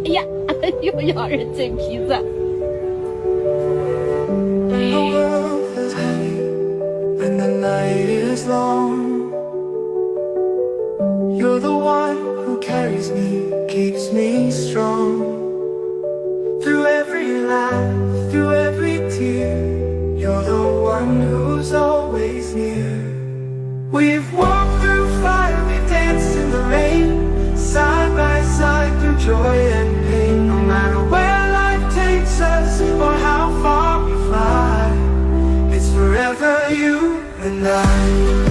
呀，又咬人嘴皮子。When the world is heavy, when the night is long, you're the one who carries me, keeps me strong. Through every laugh, through every tear, you're the one who's always near. We've walked through fire, we danced in the rain, side by side through joy and pain. No matter where life takes us or how far we fly, it's forever you and I.